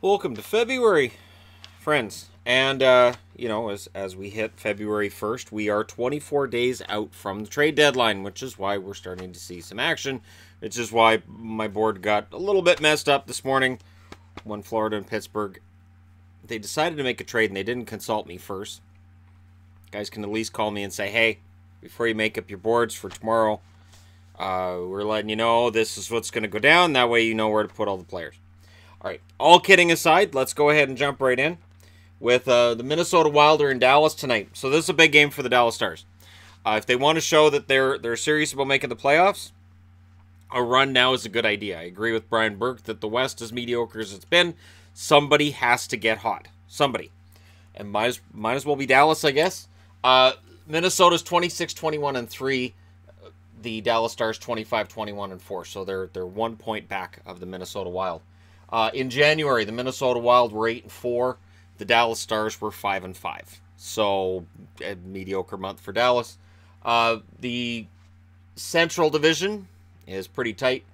Welcome to February, friends. And, as we hit February 1st, we are 24 days out from the trade deadline, which is why we're starting to see some action, which is why my board got a little bit messed up this morning when Florida and Pittsburgh, they decided to make a trade and they didn't consult me first. Guys can at least call me and say, hey, before you make up your boards for tomorrow, we're letting you know this is what's going to go down. That way you know where to put all the players. All right, all kidding aside, let's go ahead and jump right in with the Minnesota Wild are in Dallas tonight. So this is a big game for the Dallas Stars. If they want to show that they're serious about making the playoffs, a run now is a good idea. I agree with Brian Burke that the West, as mediocre as it's been, somebody has to get hot. Somebody. And might as well be Dallas, I guess. Minnesota's 26-21-3. The Dallas Stars 25-21-4. So they're 1 point back of the Minnesota Wild. In January, the Minnesota Wild were 8-4. The Dallas Stars were 5-5. So a mediocre month for Dallas. The Central Division is pretty tight.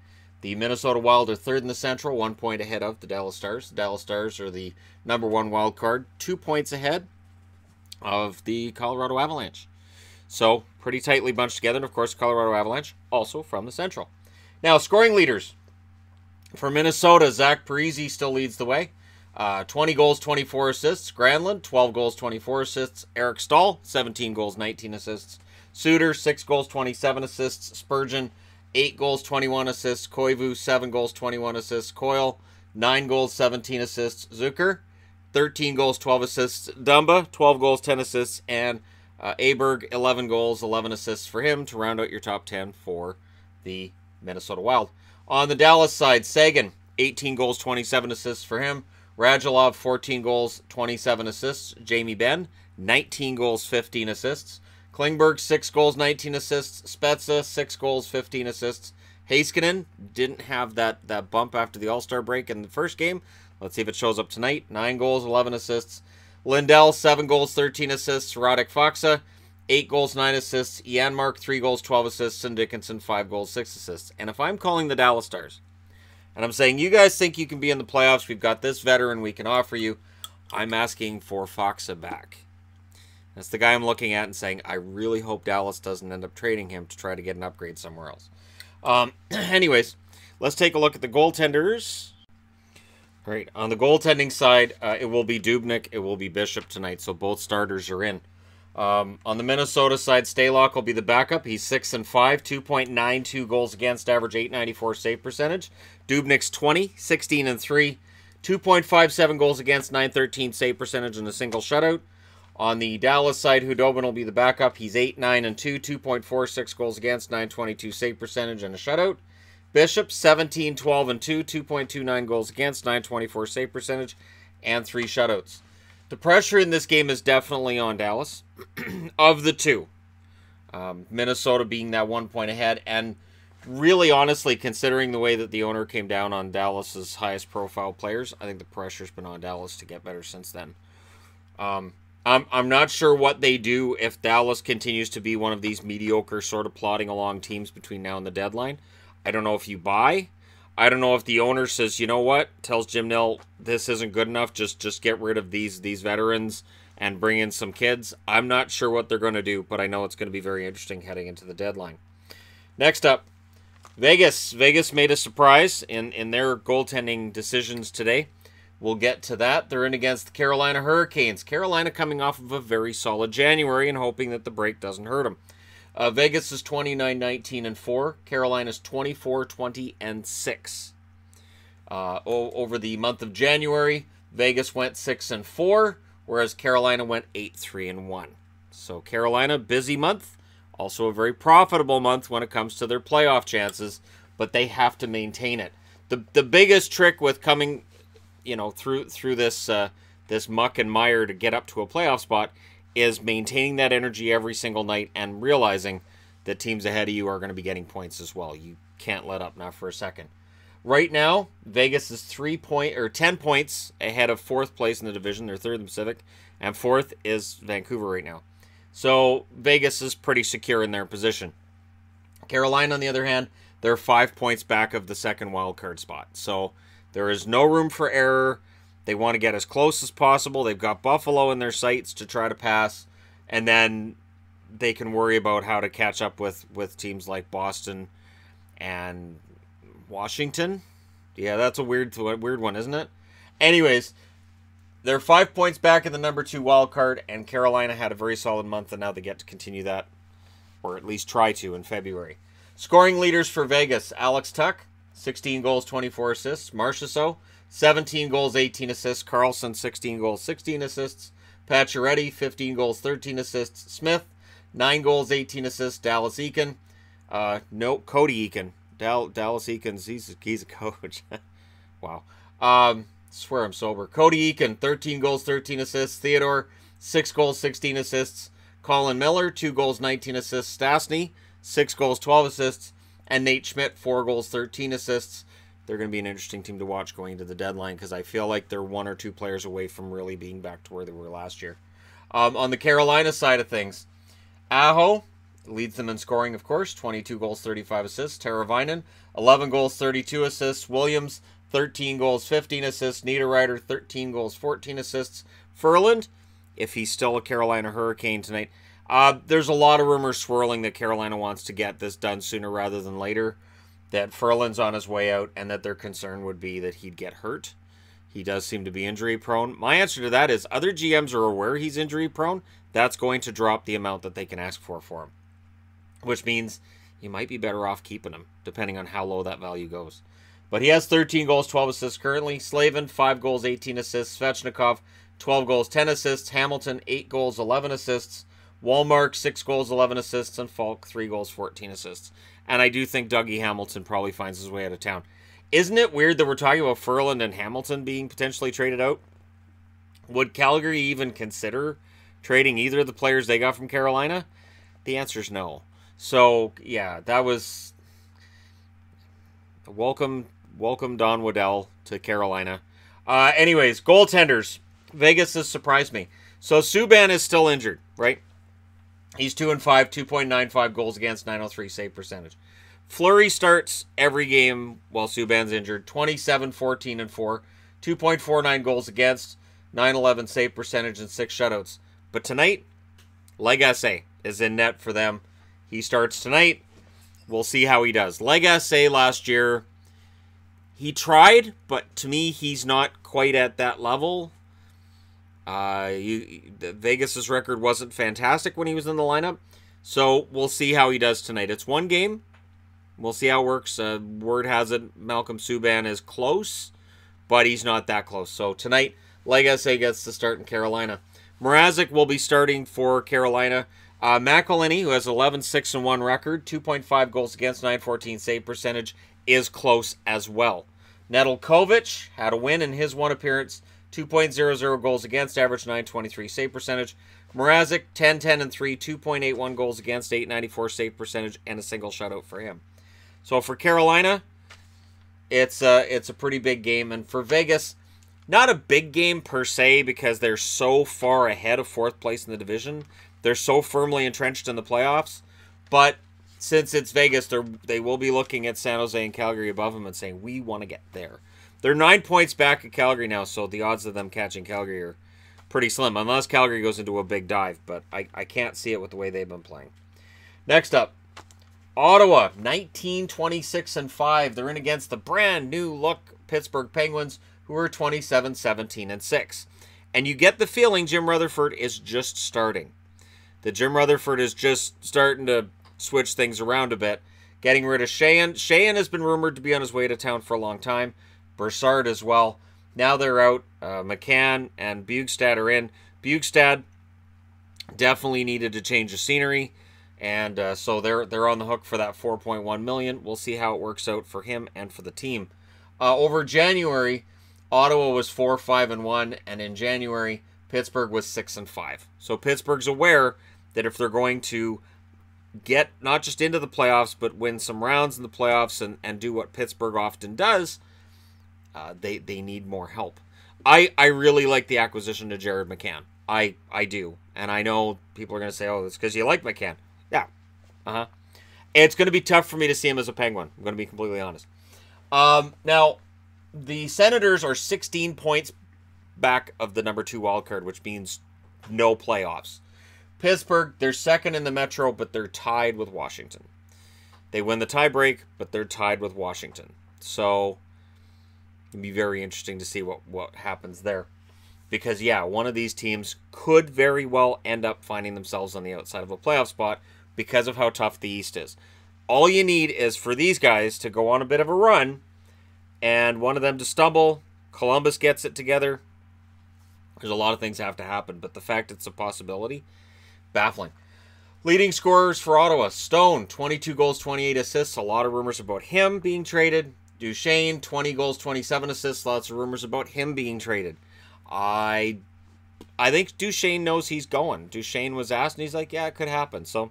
The Minnesota Wild are third in the Central, 1 point ahead of the Dallas Stars. The Dallas Stars are the #1 wild card, 2 points ahead of the Colorado Avalanche. So pretty tightly bunched together. And of course, Colorado Avalanche also from the Central. Now, scoring leaders. For Minnesota, Zach Parise still leads the way. 20 goals, 24 assists. Granlund, 12 goals, 24 assists. Eric Stahl, 17 goals, 19 assists. Suter, 6 goals, 27 assists. Spurgeon, 8 goals, 21 assists. Koivu, 7 goals, 21 assists. Coyle, 9 goals, 17 assists. Zucker, 13 goals, 12 assists. Dumba, 12 goals, 10 assists. And Aberg, 11 goals, 11 assists for him to round out your top 10 for the Minnesota Wild. On the Dallas side, Sagan, 18 goals, 27 assists for him. Radulov, 14 goals, 27 assists. Jamie Benn, 19 goals, 15 assists. Klingberg, 6 goals, 19 assists. Spezza, 6 goals, 15 assists. Heiskanen didn't have that bump after the All-Star break in the first game. Let's see if it shows up tonight. 9 goals, 11 assists. Lindell, 7 goals, 13 assists. Radek Faksa, 8 goals, 9 assists. Janmark, 3 goals, 12 assists. And Dickinson, 5 goals, 6 assists. And if I'm calling the Dallas Stars, and I'm saying, you guys think you can be in the playoffs, we've got this veteran we can offer you, I'm asking for Faksa back. That's the guy I'm looking at and saying, I really hope Dallas doesn't end up trading him to try to get an upgrade somewhere else. Anyways, let's take a look at the goaltenders. Great. On the goaltending side, it will be Dubnyk, it will be Bishop tonight, so both starters are in. On the Minnesota side, Stalock will be the backup. He's 6-5, 2.92 goals against, average .894 save percentage. Dubnyk's 20, 16-3, 2.57 goals against, .913 save percentage, and a single shutout. On the Dallas side, Hudobin will be the backup. He's 8-9-2, 2.46 goals against, .922 save percentage, and a shutout. Bishop, 17-12-2, 2.29 goals against, .924 save percentage, and 3 shutouts. The pressure in this game is definitely on Dallas, of the two. Minnesota being that 1 point ahead, and really, honestly, considering the way that the owner came down on Dallas's highest profile players, I think the pressure's been on Dallas to get better since then. I'm not sure what they do if Dallas continues to be one of these mediocre, sort of plodding along teams between now and the deadline. I don't know if you buy. I don't know if the owner says, you know what, tells Jim Nill, this isn't good enough, just get rid of these veterans and bring in some kids. I'm not sure what they're going to do, but I know it's going to be very interesting heading into the deadline. Next up, Vegas. Vegas made a surprise in their goaltending decisions today. We'll get to that. They're in against the Carolina Hurricanes. Carolina coming off of a very solid January and hoping that the break doesn't hurt them. Vegas is 29-19-4. Carolina's 24-20-6. Over the month of January, Vegas went 6-4, whereas Carolina went 8-3-1. So Carolina, busy month. Also a very profitable month when it comes to their playoff chances, but they have to maintain it. The biggest trick with coming, through this this muck and mire to get up to a playoff spot is maintaining that energy every single night and realizing that teams ahead of you are going to be getting points as well. You can't let up, not for a second. Right now, Vegas is 10 points ahead of fourth place in the division. They're third in the Pacific, and fourth is Vancouver right now. So Vegas is pretty secure in their position. Carolina, on the other hand, they're 5 points back of the second wild card spot. So there is no room for error. They want to get as close as possible. They've got Buffalo in their sights to try to pass, and then they can worry about how to catch up with teams like Boston and Washington. Yeah, that's a weird one, isn't it? Anyways, they're 5 points back in the number 2 wild card, and Carolina had a very solid month, and now they get to continue that, or at least try to, in February. Scoring leaders for Vegas: Alex Tuch, 16 goals, 24 assists. Marchessault, 17 goals, 18 assists. Carlson, 16 goals, 16 assists. Pacioretty, 15 goals, 13 assists. Smith, 9 goals, 18 assists. Dallas Eakin. Cody Eakin. Dallas Eakins, he's a coach. Wow. Swear I'm sober. Cody Eakin, 13 goals, 13 assists. Theodore, 6 goals, 16 assists. Colin Miller, 2 goals, 19 assists. Stastny, 6 goals, 12 assists. And Nate Schmidt, 4 goals, 13 assists. They're going to be an interesting team to watch going into the deadline because I feel like they're 1 or 2 players away from really being back to where they were last year. On the Carolina side of things, Aho leads them in scoring, of course, 22 goals, 35 assists. Teravainen, 11 goals, 32 assists. Williams, 13 goals, 15 assists. Niederreiter, 13 goals, 14 assists. Ferland, if he's still a Carolina Hurricane tonight, there's a lot of rumors swirling that Carolina wants to get this done sooner rather than later, that Ferland's on his way out, and that their concern would be that he'd get hurt. He does seem to be injury prone. My answer to that is other GMs are aware he's injury prone. That's going to drop the amount that they can ask for him, which means you might be better off keeping him, depending on how low that value goes. But he has 13 goals, 12 assists currently. Slavin, 5 goals, 18 assists. Svechnikov, 12 goals, 10 assists. Hamilton, 8 goals, 11 assists. Wallmark, 6 goals, 11 assists. And Falk, 3 goals, 14 assists. And I do think Dougie Hamilton probably finds his way out of town. Isn't it weird that we're talking about Ferland and Hamilton being potentially traded out? Would Calgary even consider trading either of the players they got from Carolina? The answer is no. So, yeah, that was... Welcome Don Waddell to Carolina. Anyways, goaltenders. Vegas has surprised me. So, Subban is still injured, right? He's 2-5, 2.95 goals against, 903 save percentage. Fleury starts every game while Subban's injured. 27, 14, and 4. 2.49 goals against, 911 save percentage, and 6 shutouts. But tonight, Legace is in net for them. He starts tonight. We'll see how he does. Legace last year, he tried, but to me, he's not quite at that level. Vegas's record wasn't fantastic when he was in the lineup, so we'll see how he does tonight. It's one game. We'll see how it works. Word has it Malcolm Subban is close, but he's not that close. So tonight, Legace gets to start in Carolina. Mrazek will be starting for Carolina. McElhinney, who has 11-6-1 record, 2.5 goals against, 914 save percentage, is close as well. Nedeljkovic had a win in his one appearance, 2.00 goals against, average 923 save percentage. Mrazek, 10-10-3, 2.81 goals against, 894 save percentage, and a single shutout for him. So for Carolina, it's a pretty big game. And for Vegas, not a big game per se because they're so far ahead of 4th place in the division. They're so firmly entrenched in the playoffs. But since it's Vegas, they will be looking at San Jose and Calgary above them and saying, we want to get there. They're 9 points back at Calgary now, so the odds of them catching Calgary are pretty slim, unless Calgary goes into a big dive. But I can't see it with the way they've been playing. Next up, Ottawa, 19-26-5. They're in against the brand new look Pittsburgh Penguins, who are 27-17-6. And you get the feeling Jim Rutherford is just starting. That Jim Rutherford is just starting to switch things around a bit. Getting rid of Sheahan. Sheahan has been rumored to be on his way to town for a long time. Broussard as well. Now they're out. McCann and Bugstad are in. Bugstad definitely needed to change the scenery. And so they're on the hook for that $4.1 million. We'll see how it works out for him and for the team. Over January, Ottawa was 4-5-1, and in January, Pittsburgh was 6-5. So Pittsburgh's aware that if they're going to get not just into the playoffs, but win some rounds in the playoffs and do what Pittsburgh often does, they need more help. I really like the acquisition of Jared McCann. I do. And I know people are going to say, oh, it's because you like McCann. Yeah. It's going to be tough for me to see him as a Penguin. I'm going to be completely honest. Now, the Senators are 16 points back of the number 2 wild card, which means no playoffs. Pittsburgh, they're second in the Metro, but they're tied with Washington. They win the tiebreak, but they're tied with Washington. So it'd be very interesting to see what happens there. Because, yeah, one of these teams could very well end up finding themselves on the outside of a playoff spot because of how tough the East is. All you need is for these guys to go on a bit of a run and one of them to stumble. Columbus gets it together. There's a lot of things that have to happen, but the fact it's a possibility, baffling. Leading scorers for Ottawa, Stone, 22 goals, 28 assists. A lot of rumors about him being traded. Duchesne, 20 goals, 27 assists. Lots of rumors about him being traded. I think Duchesne knows he's going. Duchesne was asked, and he's like, yeah, it could happen. So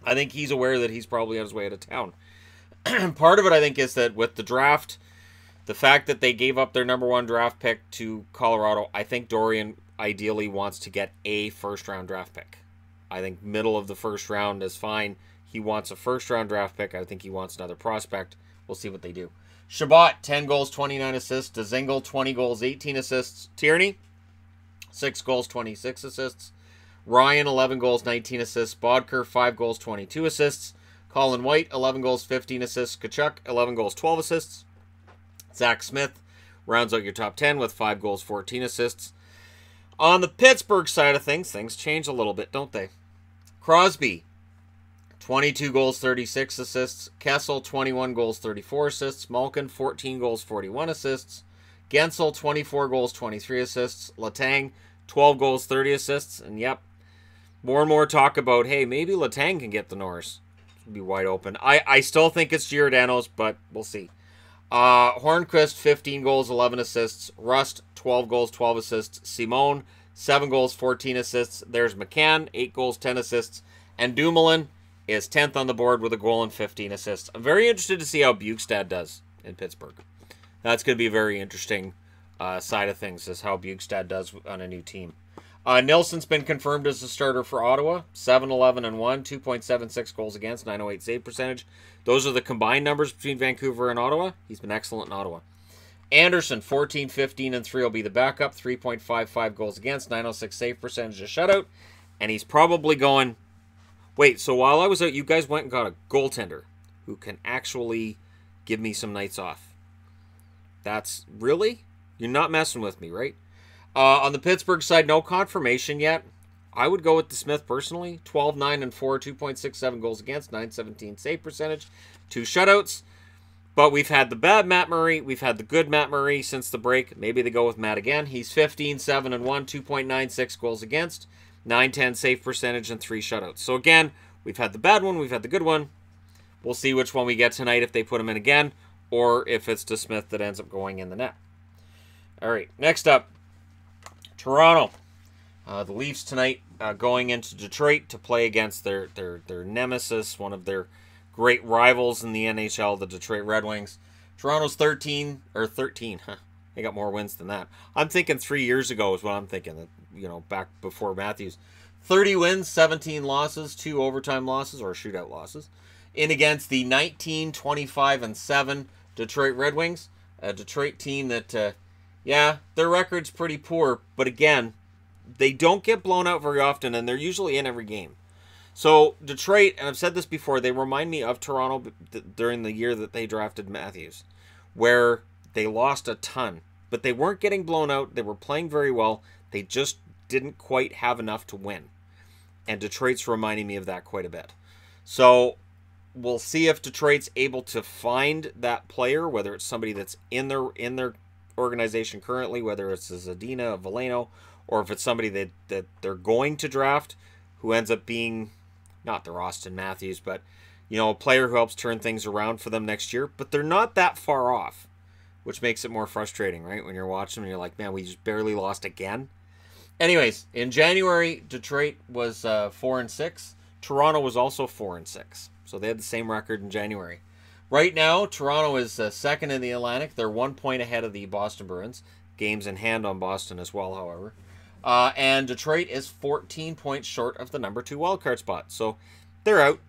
I think he's aware that he's probably on his way out of town. Part of it, I think, is that with the draft, the fact that they gave up their number 1 draft pick to Colorado, I think Dorian ideally wants to get a first-round draft pick. I think middle of the first round is fine. He wants a first-round draft pick. I think he wants another prospect. We'll see what they do. Shabbat, 10 goals, 29 assists. Dzingel, 20 goals, 18 assists. Tierney, 6 goals, 26 assists. Ryan, 11 goals, 19 assists. Bodker, 5 goals, 22 assists. Colin White, 11 goals, 15 assists. Tkachuk, 11 goals, 12 assists. Zach Smith rounds out your top 10 with 5 goals, 14 assists. On the Pittsburgh side of things change a little bit, don't they? Crosby, 22 goals, 36 assists. Kessel, 21 goals, 34 assists. Malkin, 14 goals, 41 assists. Gensel, 24 goals, 23 assists. Letang, 12 goals, 30 assists. And yep, more and more talk about, hey, maybe Letang can get the Norris. It'll be wide open. I still think it's Giordano's, but we'll see. Hornquist, 15 goals, 11 assists. Rust, 12 goals, 12 assists. Simone, 7 goals, 14 assists. There's McCann, 8 goals, 10 assists. And Dumoulin is 10th on the board with a goal and 15 assists. I'm very interested to see how Bukestad does in Pittsburgh. That's going to be a very interesting side of things, is how Bukestad does on a new team. Nilsson's been confirmed as a starter for Ottawa. 7-11-1, 2.76 goals against, 908 save percentage. Those are the combined numbers between Vancouver and Ottawa. He's been excellent in Ottawa. Anderson, 14-15-3 will be the backup. 3.55 goals against, 906 save percentage, a shutout. And he's probably going, wait, so while I was out, you guys went and got a goaltender who can actually give me some nights off. That's, really? You're not messing with me, right? On the Pittsburgh side, no confirmation yet. I would go with the Smith personally. 12-9-4, 2.67 goals against, 917 save percentage, 2 shutouts. But we've had the bad Matt Murray. We've had the good Matt Murray since the break. Maybe they go with Matt again. He's 15-7-1, 2.96 goals against, 910 save percentage, and 3 shutouts. So again, we've had the bad one. We've had the good one. We'll see which one we get tonight if they put him in again, or if it's to Smith that ends up going in the net. All right, next up, Toronto. The Leafs tonight going into Detroit to play against their nemesis, one of their great rivals in the NHL, the Detroit Red Wings. Toronto's 13, huh? They got more wins than that. I'm thinking 3 years ago is what I'm thinking, back before Matthews. 30 wins, 17 losses, 2 overtime losses or shootout losses. In against the 19-25-7 Detroit Red Wings. A Detroit team that, yeah, their record's pretty poor, but again, they don't get blown out very often, and they're usually in every game. So Detroit, and I've said this before, they remind me of Toronto during the year that they drafted Matthews, where they lost a ton, but they weren't getting blown out. They were playing very well. They just didn't quite have enough to win. And Detroit's reminding me of that quite a bit. So we'll see if Detroit's able to find that player, whether it's somebody that's in their organization currently, whether it's a Zadina, a Veleno, or if it's somebody that they're going to draft who ends up being not their Austin Matthews, but a player who helps turn things around for them next year. But they're not that far off, which makes it more frustrating, right? When you're watching them and you're like, man, we just barely lost again. Anyways, in January, Detroit was 4-6. Toronto was also 4-6. So they had the same record in January. Right now, Toronto is second in the Atlantic. They're 1 point ahead of the Boston Bruins. Games in hand on Boston as well, however. And Detroit is 14 points short of the number 2 wildcard spot. So they're out.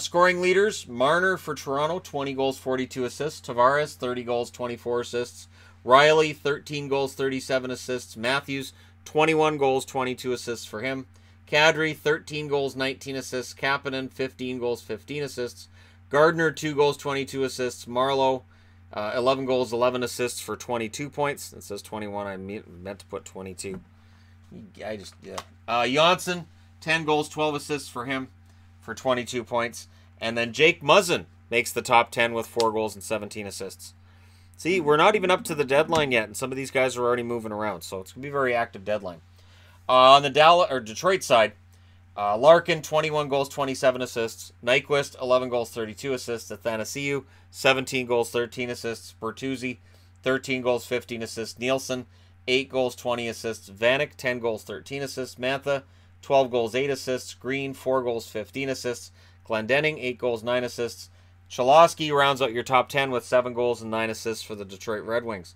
Scoring leaders, Marner for Toronto, 20 goals, 42 assists. Tavares, 30 goals, 24 assists. Riley, 13 goals, 37 assists. Matthews, 21 goals, 22 assists for him. Kadri, 13 goals, 19 assists. Kapanen, 15 goals, 15 assists. Gardner, 2 goals, 22 assists. Marlowe, 11 goals, 11 assists for 22 points. It says 21. I meant to put 22. Janssen, 10 goals, 12 assists for him for 22 points. And then Jake Muzzin makes the top 10 with 4 goals and 17 assists. See, we're not even up to the deadline yet, and some of these guys are already moving around, so it's going to be a very active deadline. On the Detroit side, Larkin, 21 goals, 27 assists. Nyquist, 11 goals, 32 assists. Athanasiou, 17 goals, 13 assists. Bertuzzi, 13 goals, 15 assists. Nielsen, 8 goals, 20 assists. Vanek, 10 goals, 13 assists. Mantha, 12 goals, 8 assists. Green, 4 goals, 15 assists. Glendening, 8 goals, 9 assists. Cholowski rounds out your top 10 with 7 goals and 9 assists for the Detroit Red Wings.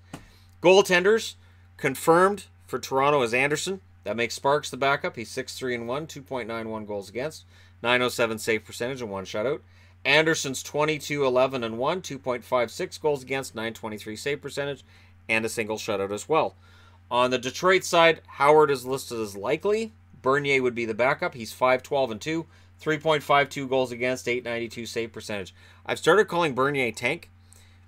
Goaltenders confirmed for Toronto is Anderson. That makes Sparks the backup. He's 6-3-1, 2.91 goals against, 907 save percentage and 1 shutout. Anderson's 22-11-1, 2.56 goals against, 923 save percentage, and a single shutout as well. On the Detroit side, Howard is listed as likely. Bernier would be the backup. He's 5-12-2, 3.52 goals against, 892 save percentage. I've started calling Bernier tank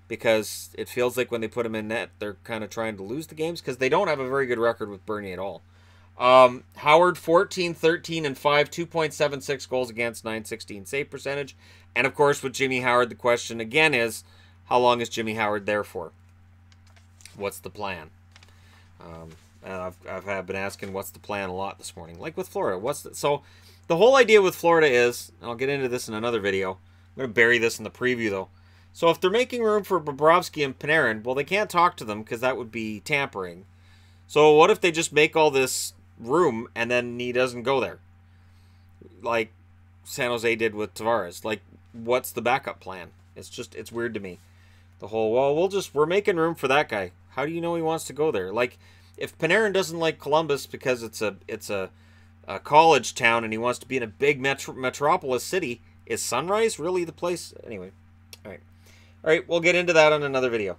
because it feels like when they put him in net, they're kind of trying to lose the games because they don't have a very good record with Bernier at all. Howard, 14-13-5, 2.76 goals against, 916 save percentage. And of course, with Jimmy Howard, the question again is, how long is Jimmy Howard there for? What's the plan? And I've been asking what's the plan a lot this morning, like with Florida. So the whole idea with Florida is, and I'll get into this in another video. I'm going to bury this in the preview though. So if they're making room for Bobrovsky and Panarin, well, they can't talk to them because that would be tampering. So what if they just make all this room and then he doesn't go there, like San Jose did with Tavares? Like, what's the backup plan? It's weird to me. The whole, well, we're making room for that guy. How do you know he wants to go there? Like, if Panarin doesn't like Columbus because it's a college town and he wants to be in a big metropolis city, is Sunrise really the place? Anyway, all right, we'll get into that on another video.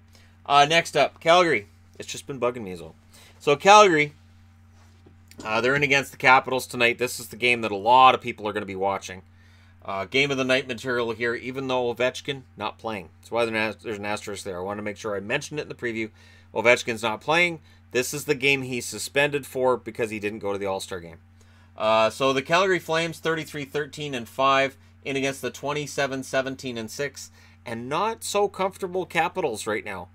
Next up, Calgary. It's just been bugging me as well. So Calgary, they're in against the Capitals tonight. This is the game that a lot of people are going to be watching. Game of the night material here, even though Ovechkin not playing. That's why there's an asterisk there. I want to make sure I mentioned it in the preview. Ovechkin's not playing. This is the game he's suspended for because he didn't go to the All-Star game. So the Calgary Flames, 33-13-5, in against the 27-17-6, and not so comfortable Capitals right now.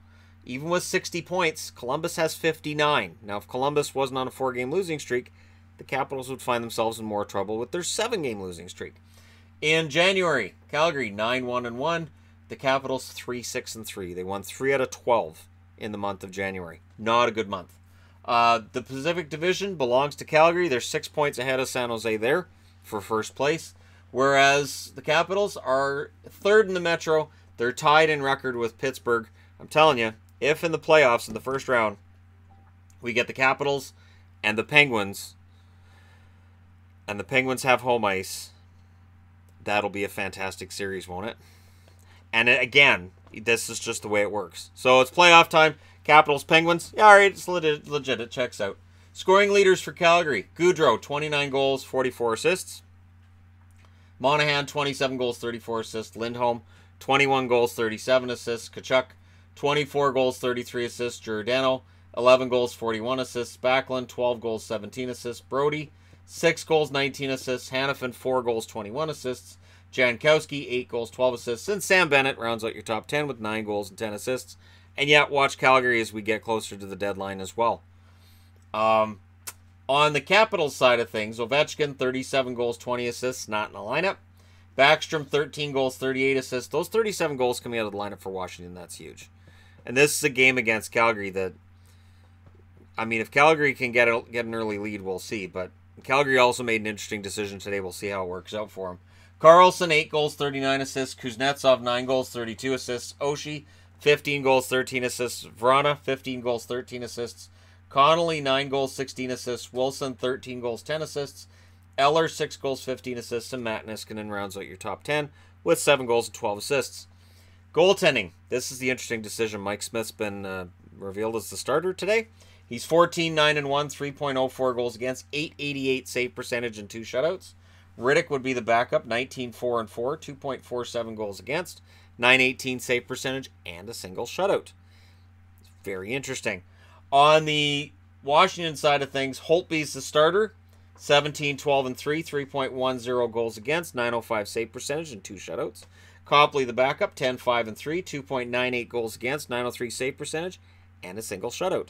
Even with 60 points, Columbus has 59. Now, if Columbus wasn't on a 4-game losing streak, the Capitals would find themselves in more trouble with their 7-game losing streak. In January, Calgary 9-1-1, the Capitals 3-6-3. They won 3 out of 12 in the month of January. Not a good month. The Pacific Division belongs to Calgary. They're 6 points ahead of San Jose there for first place, whereas the Capitals are third in the Metro. They're tied in record with Pittsburgh. I'm telling you, if in the playoffs in the first round we get the Capitals and the Penguins have home ice, that'll be a fantastic series, won't it? And again, this is just the way it works. So it's playoff time. Capitals, Penguins. Yeah, all right, it's legit. It checks out. Scoring leaders for Calgary. Gaudreau, 29 goals, 44 assists. Monahan, 27 goals, 34 assists. Lindholm, 21 goals, 37 assists. Tkachuk, 24 goals, 33 assists. Giordano, 11 goals, 41 assists. Backlund, 12 goals, 17 assists. Brody, 6 goals, 19 assists. Hanifin, 4 goals, 21 assists. Jankowski, 8 goals, 12 assists. And Sam Bennett rounds out your top 10 with 9 goals and 10 assists. And yet, watch Calgary as we get closer to the deadline as well. On the Capitals side of things, Ovechkin, 37 goals, 20 assists, not in the lineup. Backstrom, 13 goals, 38 assists. Those 37 goals coming out of the lineup for Washington, that's huge. And this is a game against Calgary that, I mean, if Calgary can get an early lead, we'll see. But Calgary also made an interesting decision today. We'll see how it works out for them. Carlson, 8 goals, 39 assists. Kuznetsov, 9 goals, 32 assists. Oshie, 15 goals, 13 assists. Vrana, 15 goals, 13 assists. Connolly, 9 goals, 16 assists. Wilson, 13 goals, 10 assists. Eller, 6 goals, 15 assists. And Matt Niskanen rounds out your top 10 with 7 goals and 12 assists. Goaltending. This is the interesting decision. Mike Smith's been revealed as the starter today. He's 14-9-1, 3.04 goals against, 888 save percentage, and 2 shutouts. Riddick would be the backup, 19-4-4, 2.47 goals against, 918 save percentage, and a single shutout. Very interesting. On the Washington side of things, Holtby's the starter, 17-12-3, 3.10 goals against, 905 save percentage, and 2 shutouts. Copley the backup, 10-5-3, 2.98 goals against, 903 save percentage, and a single shutout.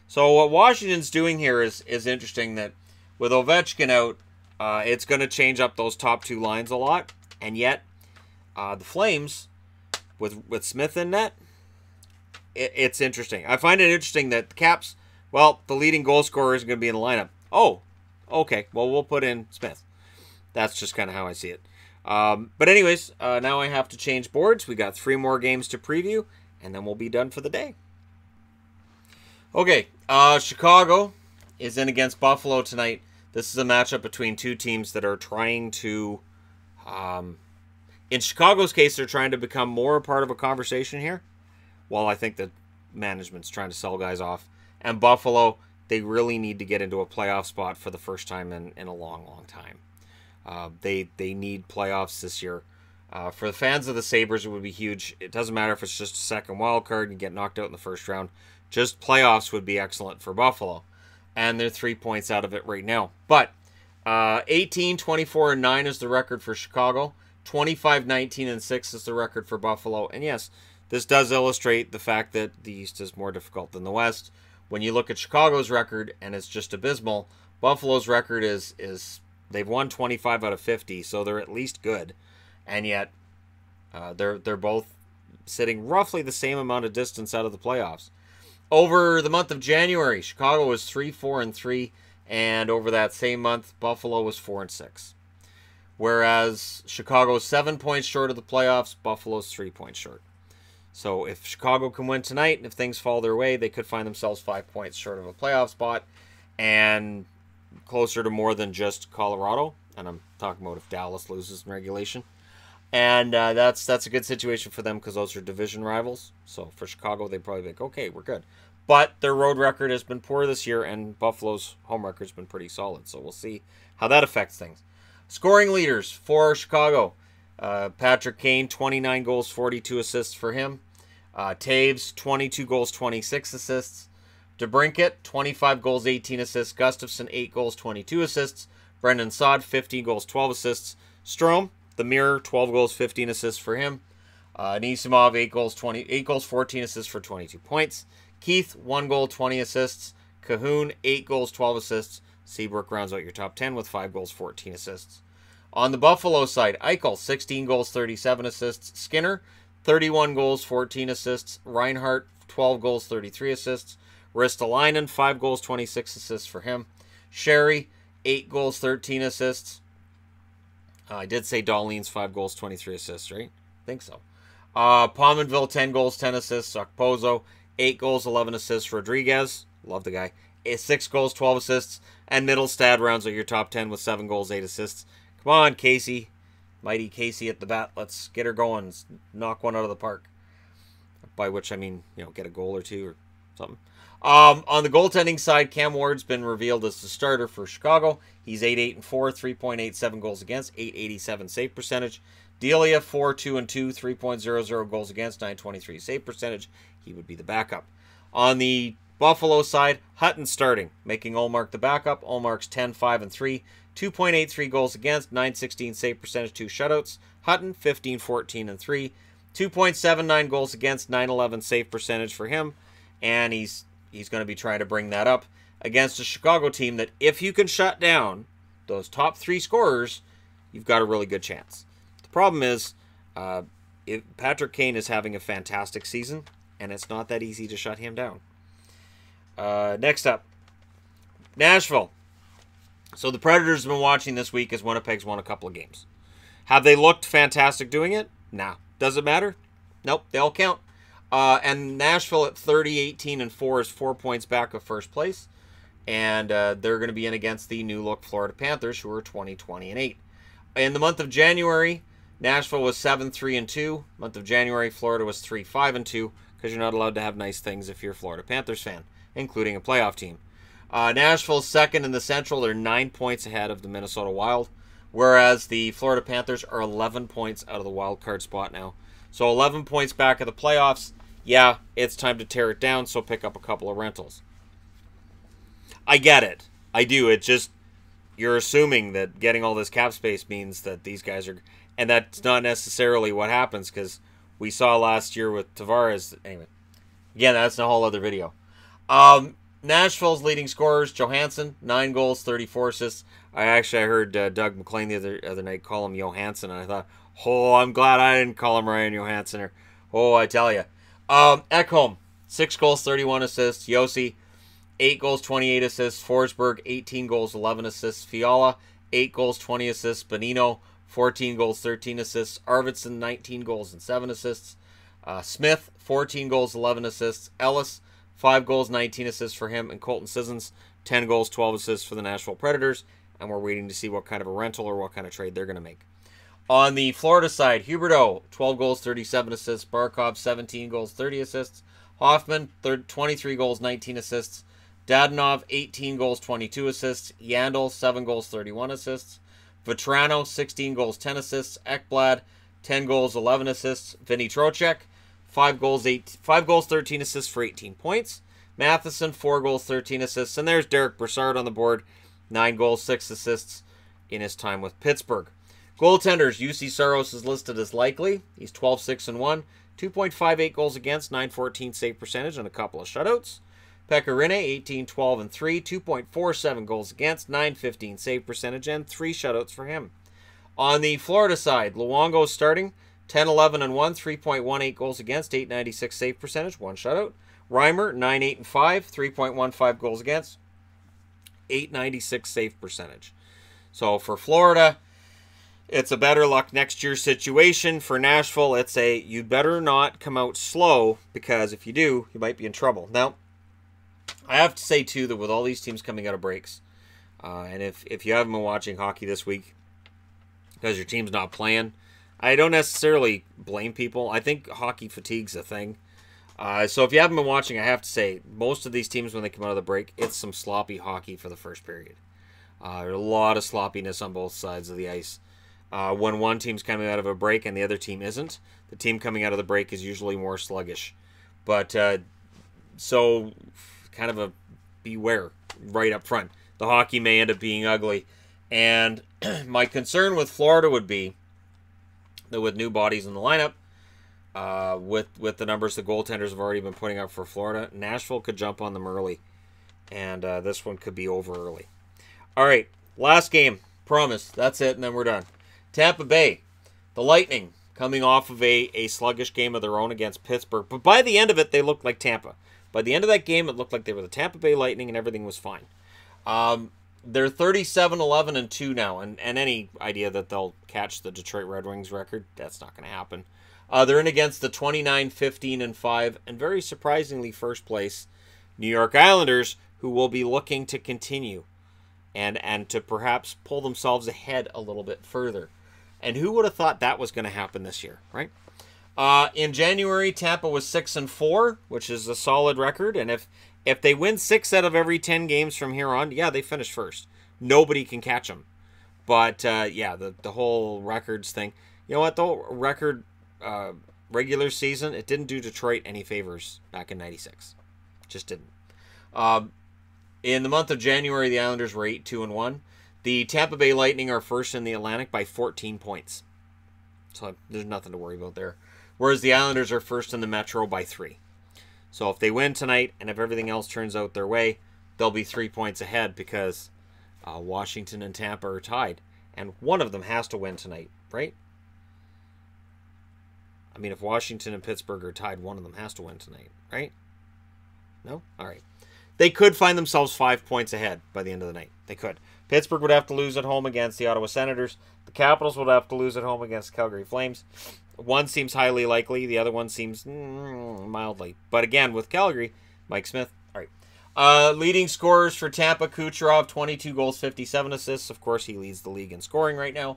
So what Washington's doing here is interesting, that with Ovechkin out, it's going to change up those top 2 lines a lot. And yet, the Flames, with Smith in net, it's interesting. I find it interesting that the Caps, well, the leading goal scorer isn't going to be in the lineup. Oh, okay. Well, we'll put in Smith. That's just kind of how I see it. But anyways, now I have to change boards. We got 3 more games to preview, and then we'll be done for the day. Okay, Chicago is in against Buffalo tonight. This is a matchup between 2 teams that are trying to, in Chicago's case, they're trying to become more a part of a conversation here. Well, I think that management's trying to sell guys off. And Buffalo, they really need to get into a playoff spot for the first time in a long, long time. They need playoffs this year. For the fans of the Sabres, it would be huge. It doesn't matter if it's just a second wild card and get knocked out in the first round. Just playoffs would be excellent for Buffalo. And they're 3 points out of it right now. But 18-24-9 is the record for Chicago. 25-19-6 is the record for Buffalo. And yes, this does illustrate the fact that the East is more difficult than the West. When you look at Chicago's record, and it's just abysmal, Buffalo's record is they've won 25 out of 50, so they're at least good. And yet, they're both sitting roughly the same amount of distance out of the playoffs. Over the month of January, Chicago was 3-4-3, and over that same month, Buffalo was 4-6. Whereas Chicago's 7 points short of the playoffs, Buffalo's 3 points short. So if Chicago can win tonight, and if things fall their way, they could find themselves 5 points short of a playoff spot, and closer to more than just Colorado. And I'm talking about if Dallas loses in regulation. And that's a good situation for them because those are division rivals. So for Chicago, they probably think, okay, we're good. But their road record has been poor this year, and Buffalo's home record has been pretty solid. So we'll see how that affects things. Scoring leaders for Chicago. Patrick Kane, 29 goals, 42 assists for him. Taves, 22 goals, 26 assists. DeBrincat, 25 goals, 18 assists. Gustafsson, 8 goals, 22 assists. Brendan Saad, 15 goals, 12 assists. Strome, the mirror, 12 goals, 15 assists for him. Anisimov, 8 goals, 14 assists for 22 points. Keith, 1 goal, 20 assists. Cahoon, 8 goals, 12 assists. Seabrook rounds out your top 10 with 5 goals, 14 assists. On the Buffalo side, Eichel, 16 goals, 37 assists. Skinner, 31 goals, 14 assists. Reinhart, 12 goals, 33 assists. Ristolainen, 5 goals, 26 assists for him. Sherry, 8 goals, 13 assists. I did say Dahlin's 5 goals, 23 assists, right? I think so. Pominville, 10 goals, 10 assists. Okposo, 8 goals, 11 assists. Rodriguez, love the guy, 6 goals, 12 assists. And Middlestad rounds out your top 10 with 7 goals, 8 assists. Come on, Casey. Mighty Casey at the bat. Let's get her going. Let's knock one out of the park. By which I mean, get a goal or 2 or something. On the goaltending side, Cam Ward's been revealed as the starter for Chicago. He's 8-8-4, 3.87 goals against, 887 save percentage. Delia, 4-2-2, 3.00 goals against, 923 save percentage. He would be the backup. On the Buffalo side, Hutton starting, making Ullmark the backup. Ullmark's 10-5-3, 2.83 goals against, 916 save percentage, 2 shutouts. Hutton, 15-14-3, 2.79 goals against, 911 save percentage for him. And he's going to be trying to bring that up against a Chicago team that if you can shut down those top 3 scorers, you've got a really good chance. The problem is Patrick Kane is having a fantastic season, and it's not that easy to shut him down. Next up, Nashville. So the Predators have been watching this week as Winnipeg's won a couple of games. Have they looked fantastic doing it? No. Does it matter? Nope, they all count. And Nashville at 30-18-4 is 4 points back of first place. And they're going to be in against the new-look Florida Panthers, who are 20-20-8. In the month of January, Nashville was 7-3-2. Month of January, Florida was 3-5-2. because you're not allowed to have nice things if you're a Florida Panthers fan, including a playoff team. Nashville's second in the Central. They're 9 points ahead of the Minnesota Wild, whereas the Florida Panthers are 11 points out of the wild card spot now. So 11 points back of the playoffs. Yeah, it's time to tear it down, so pick up a couple of rentals. I get it. I do. It just, you're assuming that getting all this cap space means that these guys are, and that's not necessarily what happens, because we saw last year with Tavares. Anyway, again, that's a whole other video. Nashville's leading scorers, Johansson, 9 goals, 34 assists. I heard Doug McLean the other night call him Johansson, and I thought, oh, I'm glad I didn't call him Ryan Johansson. Or, oh, I tell you. Ekholm, 6 goals, 31 assists. Yossi, 8 goals, 28 assists. Forsberg, 18 goals, 11 assists. Fiala, 8 goals, 20 assists. Bonino, 14 goals, 13 assists. Arvidsson, 19 goals and 7 assists. Smith, 14 goals, 11 assists. Ellis, 5 goals, 19 assists for him. And Colton Sissons, 10 goals, 12 assists for the Nashville Predators. And we're waiting to see what kind of a rental or what kind of trade they're going to make. On the Florida side, Huberdeau, 12 goals, 37 assists. Barkov, 17 goals, 30 assists. Hoffman, 23 goals, 19 assists. Dadonov, 18 goals, 22 assists. Yandel, 7 goals, 31 assists. Vetrano, 16 goals, 10 assists. Ekblad, 10 goals, 11 assists. Vinny Trocheck, 5 goals, 13 assists for 18 points. Matheson, 4 goals, 13 assists. And there's Derek Brassard on the board, 9 goals, 6 assists in his time with Pittsburgh. Goaltenders, UC Saros is listed as likely. He's 12-6-1, 2.58 goals against, 914 save percentage, and a couple of shutouts. Pekka Rinne, 18-12-3, 2.47 goals against, 915 save percentage, and 3 shutouts for him. On the Florida side, Luongo starting, 10-11-1, 3.18 goals against, 896 save percentage, 1 shutout. Reimer, 9-8-5, 3.15 goals against, 896 save percentage. So for Florida, it's a better luck next year situation. For Nashville, it's a you better not come out slow, because if you do, you might be in trouble. Now, I have to say, too, that with all these teams coming out of breaks, and if you haven't been watching hockey this week because your team's not playing, I don't necessarily blame people. I think hockey fatigue's a thing. So if you haven't been watching, I have to say, most of these teams, when they come out of the break, it's some sloppy hockey for the first period. There's a lot of sloppiness on both sides of the ice. When one team's coming out of a break and the other team isn't, the team coming out of the break is usually more sluggish. But, so, kind of a beware right up front. The hockey may end up being ugly. And my concern with Florida would be that with new bodies in the lineup, with the numbers the goaltenders have already been putting up for Florida, Nashville could jump on them early. And this one could be over early. All right, last game. Promise. That's it, and then we're done. Tampa Bay, the Lightning, coming off of a sluggish game of their own against Pittsburgh. But by the end of it, they looked like Tampa. By the end of that game, it looked like they were the Tampa Bay Lightning and everything was fine. They're 37-11-2 now, and any idea that they'll catch the Detroit Red Wings record, that's not going to happen. They're in against the 29-15-5, and very surprisingly first place New York Islanders, who will be looking to continue and to perhaps pull themselves ahead a little bit further. And who would have thought that was going to happen this year, right? In January, Tampa was 6-4, which is a solid record. And if they win 6 out of every 10 games from here on, yeah, they finish first. Nobody can catch them. But, yeah, the whole records thing. You know what, though? Record regular season, it didn't do Detroit any favors back in 96. Just didn't. In the month of January, the Islanders were 8-2-1. The Tampa Bay Lightning are first in the Atlantic by 14 points. So there's nothing to worry about there. Whereas the Islanders are first in the Metro by 3. So if they win tonight, and if everything else turns out their way, they'll be 3 points ahead because Washington and Tampa are tied. And one of them has to win tonight, right? I mean, if Washington and Pittsburgh are tied, one of them has to win tonight, right? No? All right. They could find themselves 5 points ahead by the end of the night. They could. Pittsburgh would have to lose at home against the Ottawa Senators. The Capitals would have to lose at home against Calgary Flames. One seems highly likely. The other one seems mildly. But again, with Calgary, Mike Smith. All right. Leading scorers for Tampa, Kucherov, 22 goals, 57 assists. Of course, he leads the league in scoring right now.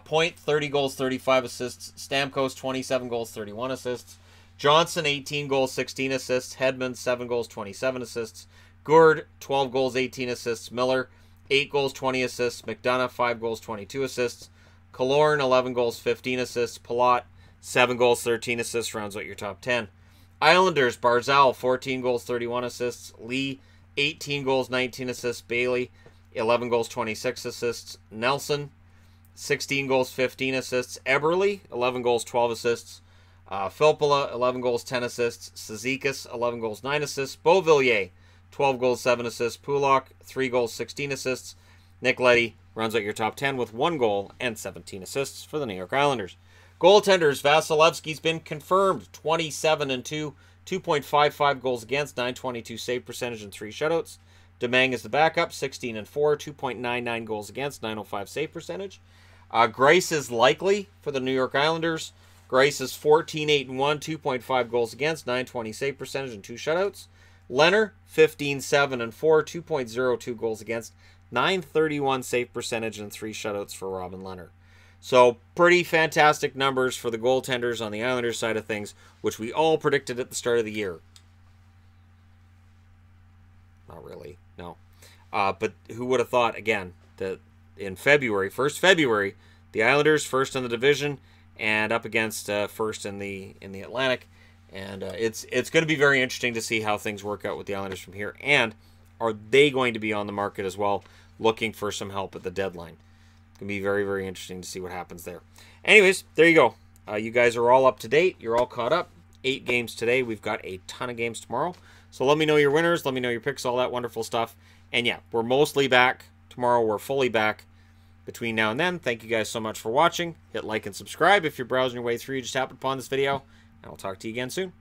Point, 30 goals, 35 assists. Stamkos, 27 goals, 31 assists. Johnson, 18 goals, 16 assists. Hedman, 7 goals, 27 assists. Gourde, 12 goals, 18 assists. Miller, 8 goals, 20 assists. McDonough, 5 goals, 22 assists. Killorn, 11 goals, 15 assists. Palat, 7 goals, 13 assists. Rounds out your top 10. Islanders, Barzal, 14 goals, 31 assists. Lee, 18 goals, 19 assists. Bailey, 11 goals, 26 assists. Nelson, 16 goals, 15 assists. Eberle, 11 goals, 12 assists. Filppula, 11 goals, 10 assists. Cizikas, 11 goals, 9 assists. Beauvillier, 12 goals, 7 assists. Pulock, 3 goals, 16 assists. Nick Leddy rounds out your top 10 with 1 goal and 17 assists for the New York Islanders. Goaltenders, Vasilevsky's been confirmed, 27-2, 2.55 goals against, 922 save percentage, and 3 shutouts. Domingue is the backup, 16-4, 2.99 goals against, 905 save percentage. Greiss is likely for the New York Islanders. Greiss is 14-8-1, 2.5 goals against, 920 save percentage, and 2 shutouts. Leonard, 15-7-4, 2.02 goals against, 931 save percentage, and 3 shutouts for Robin Leonard. So, pretty fantastic numbers for the goaltenders on the Islanders side of things, which we all predicted at the start of the year. Not really, no. But who would have thought, again, that in February, 1st February, the Islanders first in the division and up against first in the Atlantic. And it's going to be very interesting to see how things work out with the Islanders from here. And are they going to be on the market as well, looking for some help at the deadline? It's going to be very, very interesting to see what happens there. Anyways, there you go. You guys are all up to date. You're all caught up. 8 games today. We've got a ton of games tomorrow. So let me know your winners. Let me know your picks, all that wonderful stuff. And yeah, we're mostly back. Tomorrow we're fully back. Between now and then, thank you guys so much for watching. Hit like and subscribe if you're browsing your way through. You just happened upon this video. And I'll talk to you again soon.